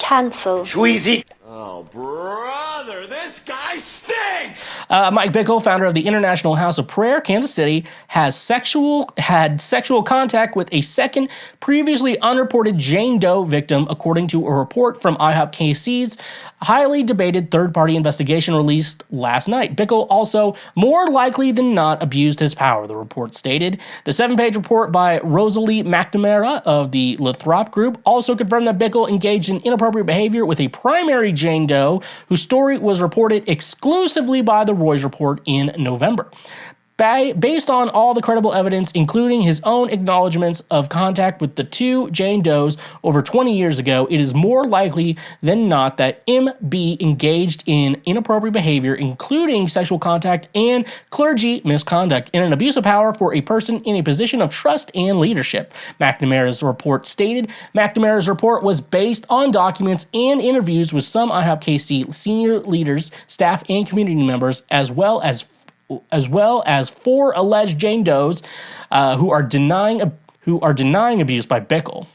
Cancelled. Schweezy. Oh, brother, this guy stinks! Mike Bickle, founder of the International House of Prayer, Kansas City, had sexual contact with a second previously unreported Jane Doe victim, according to a report from IHOPKC's highly debated third-party investigation released last night. Bickle also, more likely than not, abused his power, the report stated. The 7-page report by Rosalie McNamara of the Lathrop Group also confirmed that Bickle engaged in inappropriate behavior with a primary Jane Doe, whose story was reported exclusively by the Roy's Report in November. Based on all the credible evidence, including his own acknowledgments of contact with the two Jane Does over 20 years ago, it is more likely than not that MB engaged in inappropriate behavior, including sexual contact and clergy misconduct, in an abuse of power for a person in a position of trust and leadership, McNamara's report stated. McNamara's report was based on documents and interviews with some IHOPKC senior leaders, staff, and community members, as well as 4 alleged Jane Does who are denying abuse by Bickle.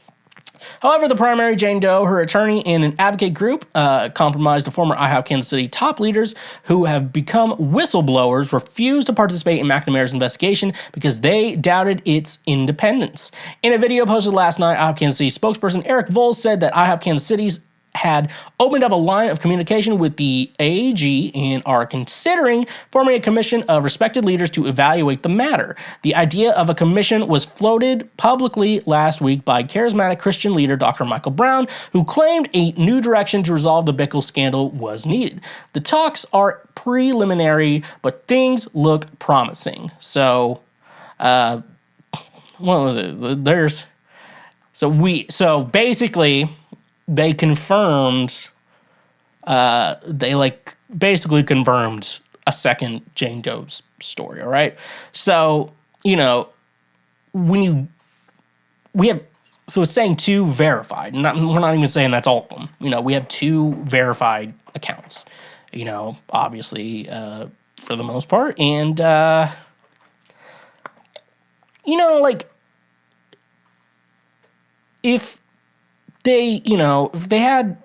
However, the primary Jane Doe, her attorney, and an advocate group compromised of former IHOP Kansas City top leaders who have become whistleblowers refused to participate in McNamara's investigation because they doubted its independence. In a video posted last night, IHOP Kansas City spokesperson Eric Voles said that IHOP Kansas City's had opened up a line of communication with the AAG and are considering forming a commission of respected leaders to evaluate the matter. The idea of a commission was floated publicly last week by charismatic Christian leader Dr. Michael Brown, who claimed a new direction to resolve the Bickle scandal was needed. The talks are preliminary, but things look promising. So, what was it? So basically, they confirmed, basically confirmed a second Jane Doe's story, all right? So, so it's saying 2 verified. We're not even saying that's all of them. We have 2 verified accounts, obviously, for the most part. And, if they had,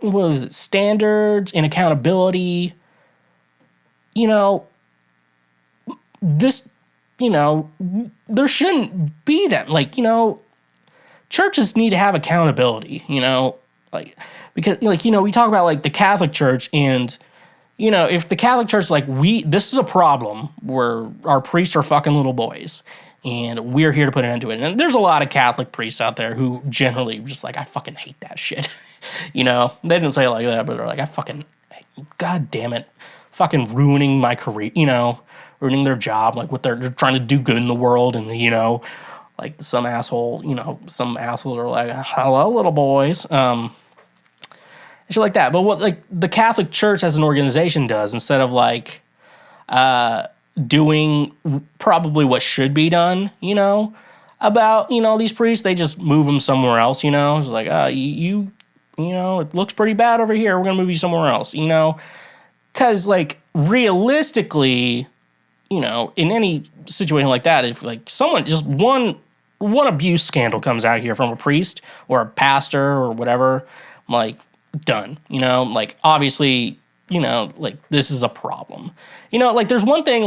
standards and accountability, there shouldn't be that. Churches need to have accountability, because, we talk about, the Catholic Church, and, if the Catholic Church, this is a problem where our priests are fucking little boys, and we're here to put an end to it. And there's a lot of Catholic priests out there who generally just I fucking hate that shit. They didn't say it like that, but they're I fucking, God damn it, fucking ruining my career, ruining their job, what they're trying to do good in the world. And, some asshole, some asshole are hello, little boys. Shit like that. But what, the Catholic Church as an organization does, instead of, doing probably what should be done, about, these priests, they just move them somewhere else, It's it looks pretty bad over here, we're gonna move you somewhere else, because, realistically, in any situation like that, if, someone, just one abuse scandal comes out here from a priest or a pastor or whatever, done, obviously, this is a problem. There's one thing,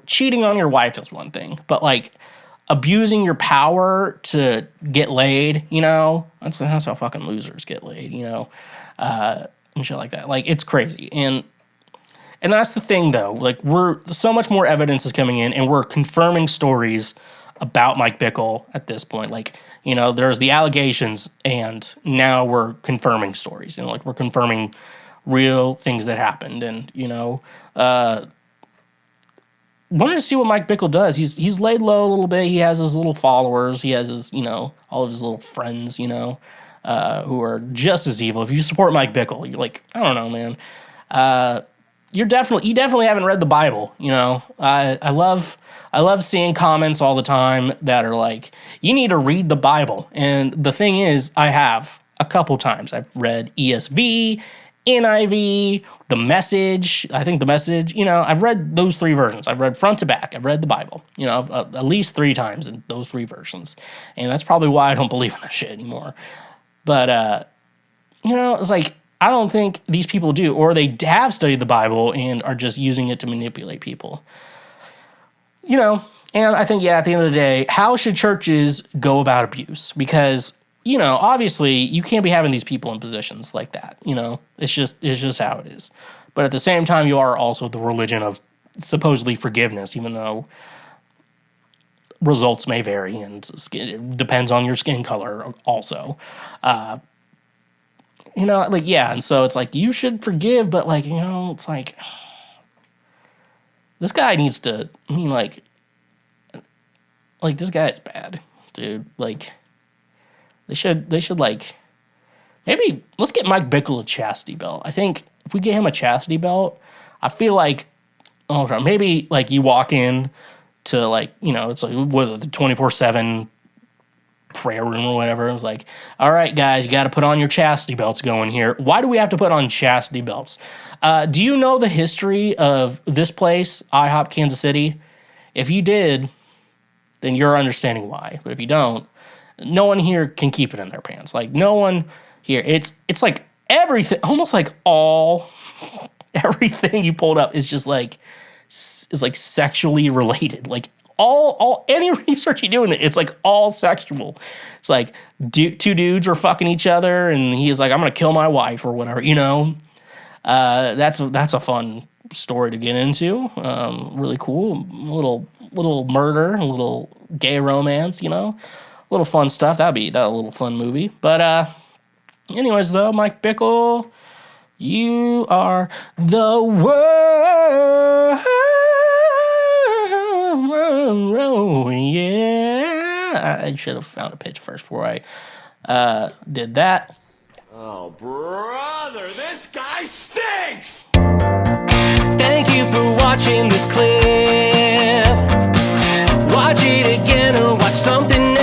cheating on your wife is one thing, but, abusing your power to get laid, that's how fucking losers get laid, and shit like that. It's crazy. And that's the thing, though. So much more evidence is coming in, and we're confirming stories about Mike Bickle at this point. There's the allegations, and now we're confirming stories, and, we're confirming real things that happened. And wanted to see what Mike Bickle does. He's laid low a little bit. He has his little followers. He has his all of his little friends who are just as evil. If you support Mike Bickle, you're I don't know, man. You definitely haven't read the Bible. I love seeing comments all the time that are you need to read the Bible. And the thing is, I have a couple times. I've read ESV, NIV, The Message. I think The Message, I've read those 3 versions. I've read front to back. I've read the Bible, at least 3 times in those 3 versions. And that's probably why I don't believe in that shit anymore. But, it's like, I don't think these people do, or they have studied the Bible and are just using it to manipulate people. And I think, at the end of the day, how should churches go about abuse? Because, obviously you can't be having these people in positions like that. It's just how it is. But at the same time, you are also the religion of supposedly forgiveness, even though results may vary and it depends on your skin color also. And so it's like, you should forgive, but it's like, this guy needs to, this guy is bad, dude. They should maybe let's get Mike Bickle a chastity belt. I think if we get him a chastity belt, I feel like, maybe you walk in to it's like the 24/7 prayer room or whatever. It was like, all right, guys, you got to put on your chastity belts going here. Why do we have to put on chastity belts? Do you know the history of this place, IHOP Kansas City? If you did, then you're understanding why. But if you don't, no one here can keep it in their pants. No one here. It's like everything, almost like everything you pulled up is just is sexually related. All any research you do in it, it's all sexual. It's two dudes are fucking each other, and he's like, I'm gonna kill my wife or whatever. That's a fun story to get into. Really cool. Little murder, a little gay romance. Little fun stuff. That'd be a little fun movie. But anyways, though, Mike Bickle, you are the world. Yeah, I should have found a pitch first before I did that. Oh, brother, this guy stinks! Thank you for watching this clip. Watch it again or watch something else.